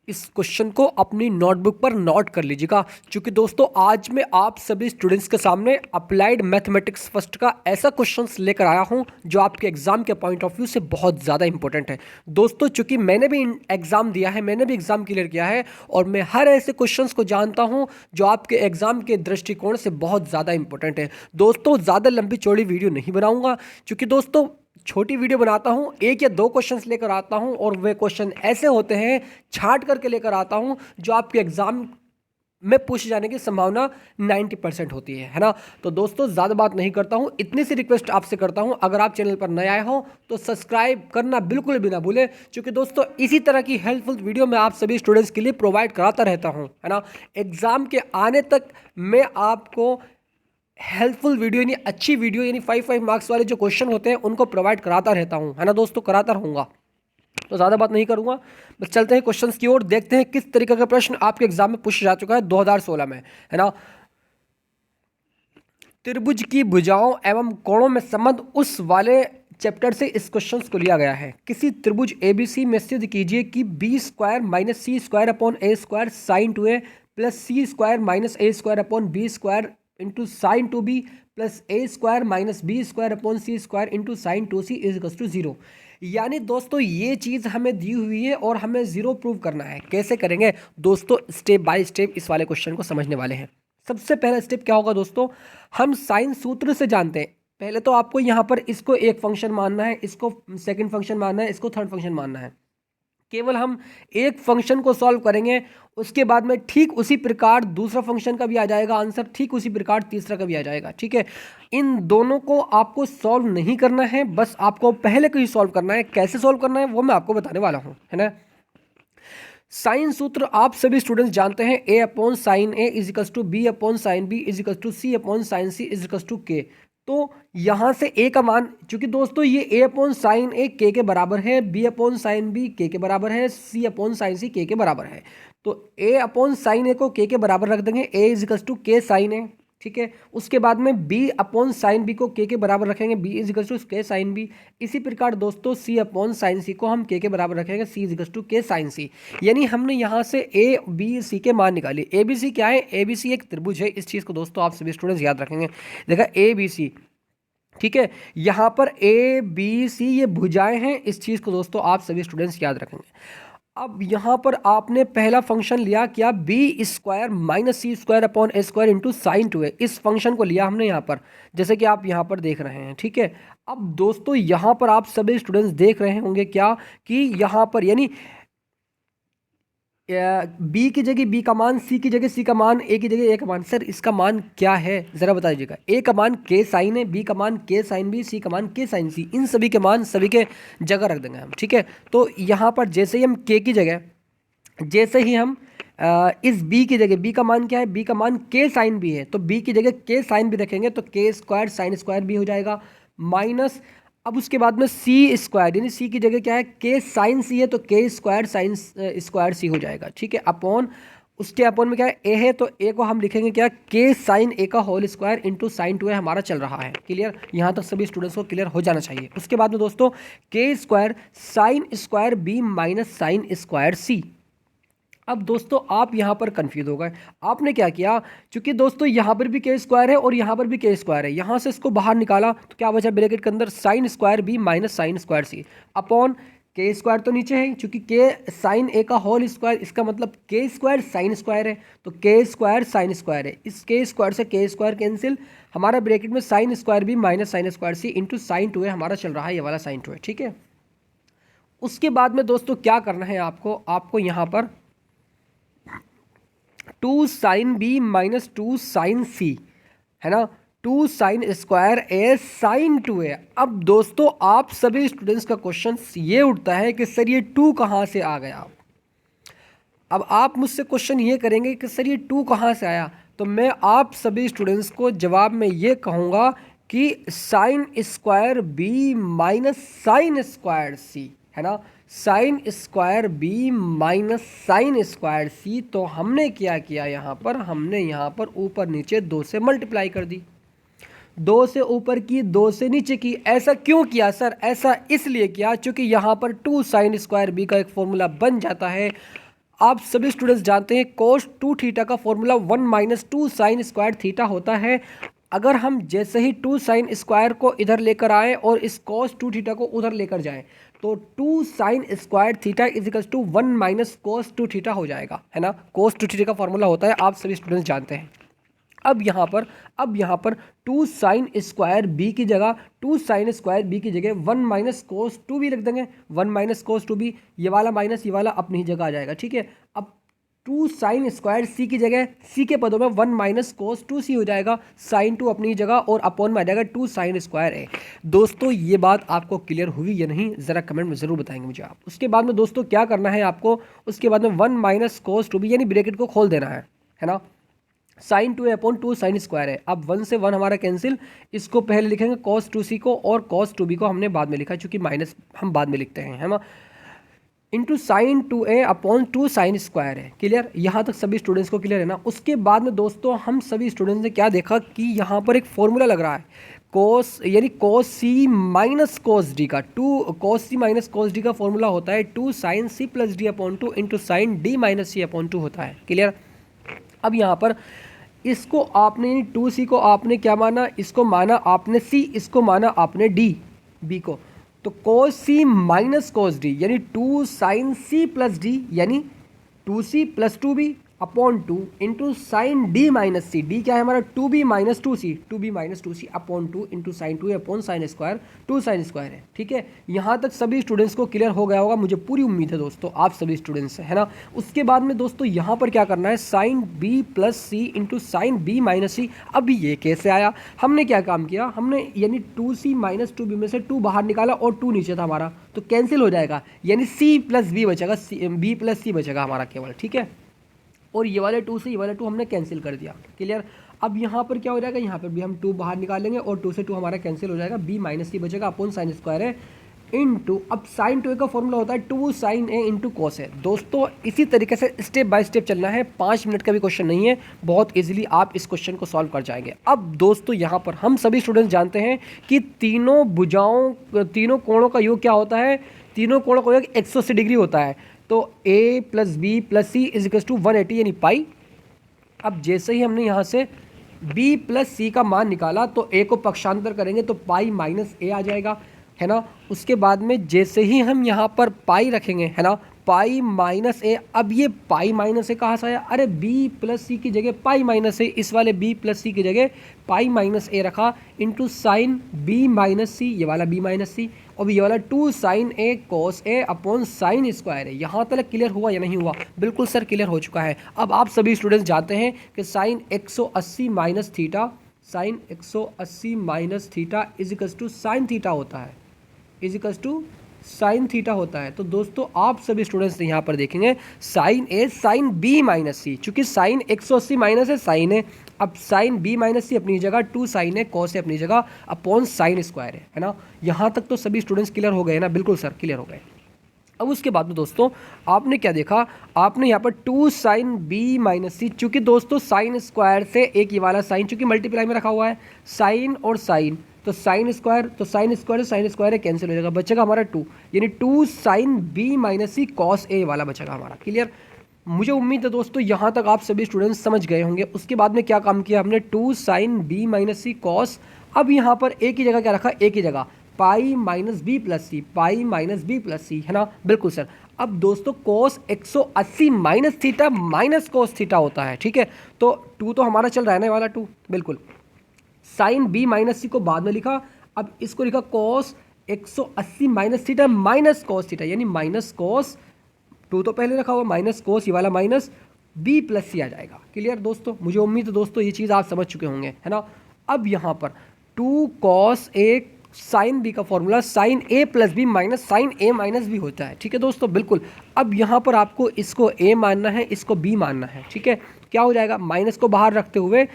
इस क्वेश्चन को अपनी नोटबुक पर नोट कर लीजिएगा, क्योंकि दोस्तों आज मैं आप सभी स्टूडेंट्स के सामने अप्लाइड मैथमेटिक्स फर्स्ट का ऐसा क्वेश्चंस लेकर आया हूं जो आपके एग्जाम के पॉइंट ऑफ व्यू से बहुत ज़्यादा इंपॉर्टेंट है। दोस्तों चूंकि मैंने भी एग्जाम दिया है, मैंने भी एग्जाम क्लियर किया है और मैं हर ऐसे क्वेश्चंस को जानता हूं जो आपके एग्जाम के दृष्टिकोण से बहुत ज़्यादा इंपॉर्टेंट है। दोस्तों ज़्यादा लंबी चौड़ी वीडियो नहीं बनाऊंगा, क्योंकि दोस्तों छोटी वीडियो बनाता हूं, एक या दो क्वेश्चंस लेकर आता हूं और वे क्वेश्चन ऐसे होते हैं छांट करके लेकर आता हूं जो आपके एग्जाम में पूछे जाने की संभावना 90% होती है ना। तो दोस्तों ज़्यादा बात नहीं करता हूं, इतनी सी रिक्वेस्ट आपसे करता हूं, अगर आप चैनल पर नए आए हो तो सब्सक्राइब करना बिल्कुल भी ना भूलें, क्योंकि दोस्तों इसी तरह की हेल्पफुल वीडियो मैं आप सभी स्टूडेंट्स के लिए प्रोवाइड कराता रहता हूं, है ना। एग्जाम के आने तक मैं आपको हेल्पफुल वीडियो यानी अच्छी वीडियो यानी 5 मार्क्स वाले जो क्वेश्चन होते हैं उनको प्रोवाइड कराता रहता हूं, है ना दोस्तों, कराता रहूँगा। तो ज़्यादा बात नहीं करूँगा, बस चलते हैं क्वेश्चंस की ओर, देखते हैं किस तरीके का प्रश्न आपके एग्जाम में पूछा जा चुका है 2016 में, है ना। त्रिभुज की भुजाओं एवं कोणों में संबंध उस वाले चैप्टर से इस क्वेश्चन को लिया गया है। किसी त्रिभुज ABC में सिद्ध कीजिए कि B² - C² sin 2A plus C² - A² into sine 2B plus A² - B² sin 2C is 0। यानी दोस्तों ये चीज़ हमें दी हुई है और हमें ज़ीरो प्रूव करना है। कैसे करेंगे दोस्तों, स्टेप बाय स्टेप इस वाले क्वेश्चन को समझने वाले हैं। सबसे पहला स्टेप क्या होगा दोस्तों, हम साइन सूत्र से जानते हैं। पहले तो आपको यहाँ पर इसको एक फंक्शन मानना है, इसको सेकंड फंक्शन मानना है, इसको थर्ड फंक्शन मानना है। केवल हम एक फंक्शन को सॉल्व करेंगे, उसके बाद में ठीक उसी प्रकार दूसरा फंक्शन का भी आ जाएगा आंसर, ठीक उसी प्रकार तीसरा का भी आ जाएगा, ठीक है। इन दोनों को आपको सॉल्व नहीं करना है, बस आपको पहले को ही सॉल्व करना है। कैसे सॉल्व करना है वो मैं आपको बताने वाला हूँ, है ना। साइन सूत्र आप सभी स्टूडेंट्स जानते हैं, A/sin A = B/sin B = C/sin C = K। तो यहाँ से A का मान, क्योंकि दोस्तों ये A/sin A K के बराबर है, B/sin B K के बराबर है, C/sin C K के बराबर है। तो A/sin A को K के बराबर रख देंगे, A = K sin A, ठीक है। उसके बाद में B/sin B को K के बराबर रखेंगे, B = K sin B। इसी प्रकार दोस्तों C/sin C को हम K के बराबर रखेंगे, C = K sin C। यानी हमने यहाँ से ABC के मान निकाले। ABC क्या है, ABC एक त्रिभुज है। इस चीज़ को दोस्तों आप सभी स्टूडेंट्स याद रखेंगे। देखा ABC, ठीक है, यहाँ पर ABC ये भुजाएं हैं। इस चीज़ को दोस्तों आप सभी स्टूडेंट्स याद रखेंगे। अब यहाँ पर आपने पहला फंक्शन लिया क्या, B² - C² into sine 2A। इस फंक्शन को लिया हमने यहाँ पर, जैसे कि आप यहाँ पर देख रहे हैं, ठीक है। अब दोस्तों यहाँ पर आप सभी स्टूडेंट्स देख रहे होंगे क्या कि यहाँ पर यानी B की जगह B का मान, C की जगह C का मान, A की जगह A का मान। सर इसका मान क्या है ज़रा बता दीजिएगा। A का मान K साइन है, B का मान K साइन B, C का मान K साइन C। इन सभी के मान सभी के जगह रख देंगे हम, ठीक है। तो यहाँ पर जैसे ही हम K की जगह, जैसे ही हम इस B की जगह, B का मान क्या है, B का मान K साइन B है, तो B की जगह K साइन B रखेंगे तो K² sin स्क्वायर B हो जाएगा, माइनस अब उसके बाद में C² यानी C की जगह क्या है, K साइन C है, तो K² sin स्क्वायर C हो जाएगा, ठीक है। अपॉन उसके अपॉन में क्या है, A है, तो A को हम लिखेंगे क्या, K sin A का whole square into sine 2A हमारा चल रहा है। क्लियर, यहाँ तक सभी स्टूडेंट्स को क्लियर हो जाना चाहिए। उसके बाद में दोस्तों K² sin square B minus sine square C। अब दोस्तों आप यहाँ पर कंफ्यूज हो गए, आपने क्या किया, क्योंकि दोस्तों यहाँ पर भी K² है और यहाँ पर भी K² है, यहाँ से इसको बाहर निकाला तो क्या बचा ब्रैकेट के अंदर, sine square B minus sine square C upon K² तो नीचे है, क्योंकि K साइन A का होल स्क्वायर, इसका मतलब K² साइन स्क्वायर है, तो K² साइन स्क्वायर है, इस K² से K² कैंसिल, हमारा ब्रैकेट में sine square B minus sine square C into sine 2A हमारा चल रहा है, ये वाला साइन 2A, ठीक है। उसके बाद में दोस्तों क्या करना है आपको यहाँ पर 2 sin B minus 2 sin C, है ना, 2 sin square A sin 2A। अब दोस्तों आप सभी स्टूडेंट्स का क्वेश्चन ये उठता है कि सर ये 2 कहाँ से आ गया। अब आप मुझसे क्वेश्चन ये करेंगे कि सर ये 2 कहाँ से आया, तो मैं आप सभी स्टूडेंट्स को जवाब में ये कहूँगा कि sine square B minus sine square C, है ना, sine square B minus sine square C। तो हमने क्या किया, यहाँ पर हमने यहाँ पर ऊपर नीचे 2 से मल्टीप्लाई कर दी, 2 से ऊपर की 2 से नीचे की। ऐसा क्यों किया सर, ऐसा इसलिए किया क्योंकि यहाँ पर 2 sin स्क्वायर B का एक फॉर्मूला बन जाता है आप सभी स्टूडेंट्स जानते हैं cos 2 थीटा का formula 1 minus 2 sine square theta होता है। अगर हम जैसे ही 2 साइन स्क्वायर को इधर लेकर आए और इस cos 2 थीटा को उधर लेकर जाएं तो 2 sine square theta equals to 1 minus cos 2 theta हो जाएगा, है ना। cos 2 थीटा का फॉर्मूला होता है, आप सभी स्टूडेंट्स जानते हैं। अब यहाँ पर 2 साइन स्क्वायर बी की जगह 2 साइन स्क्वायर बी की जगह 1 माइनस कोस 2 भी रख देंगे। 1 माइनस कोस 2 भी, ये वाला माइनस ये वाला अपनी जगह आ जाएगा, ठीक है। अब 2 साइन स्क्वायर सी की जगह सी के पदों में 1 माइनस कोस 2 सी हो जाएगा, साइन 2 अपनी जगह और अपॉन में आ जाएगा 2 साइन स्क्वायर है। दोस्तों ये बात आपको क्लियर हुई या नहीं, ज़रा कमेंट में ज़रूर बताएंगे मुझे आप। उसके बाद में दोस्तों क्या करना है आपको, उसके बाद में 1 माइनस कोस 2 भी यानी ब्रैकेट को खोल देना है ना। साइन 2 अपॉन 2 साइन स्क्वायर है। अब 1 से 1 हमारा कैंसिल, इसको पहले लिखेंगे cos 2c को और cos 2b को हमने बाद में लिखा चूंकि माइनस हम बाद में लिखते हैं, है ना। Into sine 2a upon 2 sine square है। क्लियर, यहाँ तक सभी स्टूडेंट्स को क्लियर है ना। उसके बाद में दोस्तों हम सभी स्टूडेंट्स ने क्या देखा कि यहाँ पर एक फॉर्मूला लग रहा है cos यानी cos c minus cos d का 2 cos c minus cos d का फॉर्मूला होता है 2 sine c plus D upon 2 into sine d minus c upon 2 होता है। क्लियर, अब यहाँ पर इसको आपने 2c को आपने क्या माना, इसको माना आपने c, इसको माना आपने d b को, तो cos c minus cos d यानी 2 साइन c प्लस d यानी 2c plus 2b upon 2 into sine d minus c, d क्या है हमारा 2b minus 2c upon 2 into sign 2 upon sine square 2 sine square है, ठीक है। यहाँ तक सभी स्टूडेंट्स को क्लियर हो गया होगा, मुझे पूरी उम्मीद है दोस्तों आप सभी स्टूडेंट्स से, है ना। उसके बाद में दोस्तों यहाँ पर क्या करना है, साइन b प्लस सी इंटू साइन b माइनस सी। अब ये कैसे आया, हमने क्या काम किया, हमने यानी 2c माइनस 2b में से 2 बाहर निकाला और 2 नीचे था हमारा, तो कैंसिल हो जाएगा, यानी c प्लस b बचेगा, b प्लस c बचेगा हमारा केवल, ठीक है। और ये वाले 2 से ये वाले 2 हमने कैंसिल कर दिया। क्लियर, अब यहाँ पर क्या हो जाएगा, यहाँ पर भी हम 2 बाहर निकालेंगे और 2 से 2 हमारा कैंसिल हो जाएगा, b माइनस सी बचेगा अपॉन साइन स्क्वायर है इनटू, अब साइन 2a का फॉर्मूला होता है 2 साइन a इंटू कॉस है। दोस्तों इसी तरीके से स्टेप बाय स्टेप चलना है, 5 मिनट का भी क्वेश्चन नहीं है, बहुत इजीली आप इस क्वेश्चन को सॉल्व कर जाएंगे। अब दोस्तों यहाँ पर हम सभी स्टूडेंट्स जानते हैं कि तीनों कोणों का योग क्या होता है, तीनों कोणों का योग 180 डिग्री होता है, तो a plus B plus C is equal to 180 यानी पाई। अब जैसे ही हमने यहाँ से b प्लस सी का मान निकाला तो a को पक्षांतर करेंगे तो पाई माइनस a आ जाएगा, है ना। उसके बाद में जैसे ही हम यहाँ पर पाई रखेंगे, है ना, पाई माइनस ए, अब ये पाई माइनस ए कहाँ से आया, अरे b प्लस सी की जगह पाई माइनस ए, इस वाले b प्लस सी की जगह पाई माइनस ए रखा इंटू साइन b माइनस सी, ये वाला b माइनस सी, और ये वाला 2 sign A cos A upon sine square है। यहाँ तक क्लियर हुआ या नहीं हुआ, बिल्कुल सर क्लियर हो चुका है। अब आप सभी स्टूडेंट्स जानते हैं कि sine 180 minus theta, sine 180 minus theta is equal to sine theta होता है, is equal to sine theta होता है। तो दोस्तों आप सभी स्टूडेंट्स यहाँ पर देखेंगे साइन ए साइन बी माइनस सी, चूंकि साइन 180 माइनस है साइन है, अब साइन बी माइनस सी अपनी जगह, 2 साइन है कॉस है अपनी जगह अपॉन साइन स्क्वायर है ना। यहाँ तक तो सभी स्टूडेंट्स क्लियर हो गए ना, बिल्कुल सर क्लियर हो गए। अब उसके बाद में दोस्तों आपने क्या देखा, आपने यहाँ पर 2 साइन बी माइनस सी, चूँकि दोस्तों साइन स्क्वायर से एक ये वाला साइन चूँकि मल्टीप्लाई में रखा हुआ है, साइन और साइन, तो साइन स्क्वायर, तो साइन स्क्वायर है कैंसिल हो जाएगा, बचेगा हमारा 2, यानी 2 sine B minus C cos A वाला बचेगा हमारा। क्लियर, मुझे उम्मीद है दोस्तों यहाँ तक आप सभी स्टूडेंट्स समझ गए होंगे। उसके बाद में क्या काम किया हमने, 2 साइन बी माइनस सी कॉस, अब यहाँ पर ए की जगह क्या रखा, ए की जगह पाई माइनस बी प्लस सी, पाई माइनस बी प्लस सी, है ना, बिल्कुल सर। अब दोस्तों cos 180 minus theta minus cos theta होता है, ठीक है, तो 2 तो हमारा चल रहा है ना वाला 2, बिल्कुल। साइन बी माइनस सी को बाद में लिखा, अब इसको लिखा cos 180 minus theta minus cos theta, यानी माइनस कॉस, 2 तो पहले रखा हुआ माइनस कॉस, ये वाला माइनस बी प्लस सी आ जाएगा। क्लियर दोस्तों, मुझे उम्मीद है दोस्तों ये चीज़ आप समझ चुके होंगे, है ना। अब यहाँ पर 2 कॉस ए साइन बी का formula sine A plus B minus sine A minus B होता है, ठीक है दोस्तों, बिल्कुल। अब यहाँ पर आपको इसको ए मानना है, इसको बी मानना है, ठीक है। क्या हो जाएगा, माइनस को बाहर रखते हुए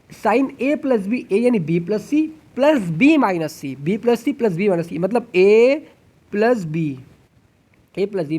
sine A plus B, A यानी B plus C plus B minus C, B plus C plus B minus C, मतलब A plus B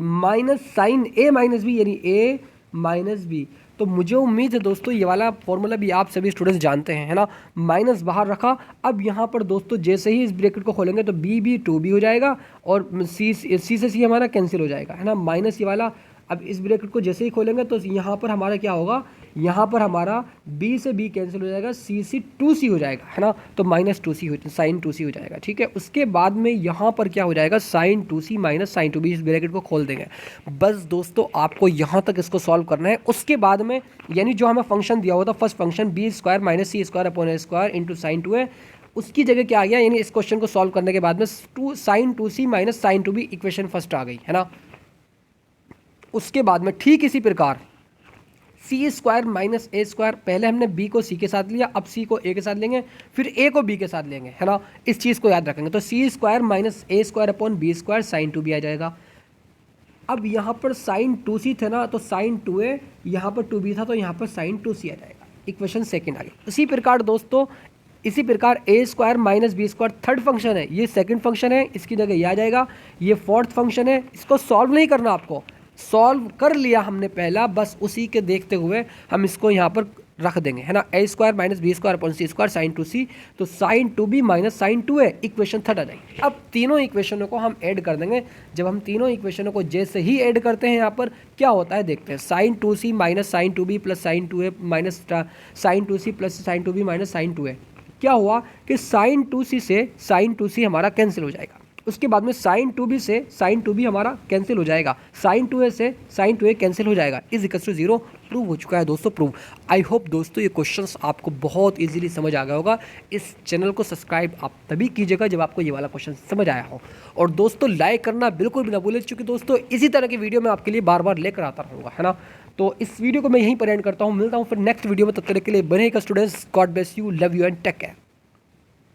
minus sine A minus B यानी ए माइनस बी। तो मुझे उम्मीद है दोस्तों ये वाला फॉर्मूला भी आप सभी स्टूडेंट्स जानते हैं, है ना। माइनस बाहर रखा, अब यहाँ पर दोस्तों जैसे ही इस ब्रैकेट को खोलेंगे तो बी 2b हो जाएगा और सी से सी हमारा कैंसिल हो जाएगा, है ना, माइनस ये वाला, अब इस ब्रैकेट को जैसे ही खोलेंगे तो यहाँ पर हमारा क्या होगा, यहाँ पर हमारा b से b कैंसिल हो जाएगा, c से 2c हो जाएगा, है ना, तो -2c हो, sin 2c हो जाएगा, ठीक है। उसके बाद में यहाँ पर क्या हो जाएगा, sin 2c minus sin 2b, इस ब्रैकेट को खोल देंगे। बस दोस्तों आपको यहाँ तक इसको सॉल्व करना है। उसके बाद में यानी जो हमें फंक्शन दिया हुआ था first function b² minus c² upon a² into sin 2a, उसकी जगह क्या आ गया, यानी इस क्वेश्चन को सॉल्व करने के बाद में sin 2c minus sin 2b equation first आ गई, है ना। उसके बाद में ठीक इसी प्रकार c² माइनस a², पहले हमने b को c के साथ लिया, अब c को a के साथ लेंगे, फिर a को b के साथ लेंगे, है ना। इस चीज़ को याद रखेंगे। तो c² minus a² upon b² sin 2b आ जाएगा। अब यहाँ पर sin 2c थे ना, तो sin 2a, यहाँ पर 2b था तो यहाँ पर sin 2c आ जाएगा। इक्वेशन सेकेंड आ गई। इसी प्रकार दोस्तों, इसी प्रकार a² minus b² third function है, ये सेकंड फंक्शन है, इसकी जगह ये आ जाएगा। ये फोर्थ फंक्शन है, इसको सॉल्व नहीं करना, आपको सॉल्व कर लिया हमने पहला, बस उसी के देखते हुए हम इसको यहाँ पर रख देंगे, है ना। a² minus b² upon c² sin 2c, तो sin 2b minus sin 2a equation third आ जाएगी। अब तीनों इक्वेशनों को हम ऐड कर देंगे। जब हम तीनों इक्वेशनों को जैसे ही ऐड करते हैं यहाँ पर क्या होता है देखते हैं। sin 2c minus sin 2b plus sin 2a minus sin 2c plus sin 2b minus sin 2a, क्या हुआ कि sin 2c से sin 2c हमारा कैंसिल हो जाएगा। उसके बाद में sin 2b से sin 2b हमारा कैंसिल हो जाएगा, sin 2a से sin 2a कैंसिल हो जाएगा, इज इक्वल टू 0 प्रूव हो चुका है दोस्तों, प्रूव। आई होप दोस्तों ये क्वेश्चंस आपको बहुत इजीली समझ आ गया होगा। इस चैनल को सब्सक्राइब आप तभी कीजिएगा जब आपको ये वाला क्वेश्चन समझ आया हो, और दोस्तों लाइक करना बिल्कुल भी ना भूलें, क्योंकि दोस्तों इसी तरह की वीडियो मैं आपके लिए बार बार लेकर आता रहूँगा, है ना। तो इस वीडियो को मैं यहीं पर एंड करता हूँ, मिलता हूँ फिर नेक्स्ट वीडियो में, तब तक के लिए बनेगा students, God bless you, love you and take care.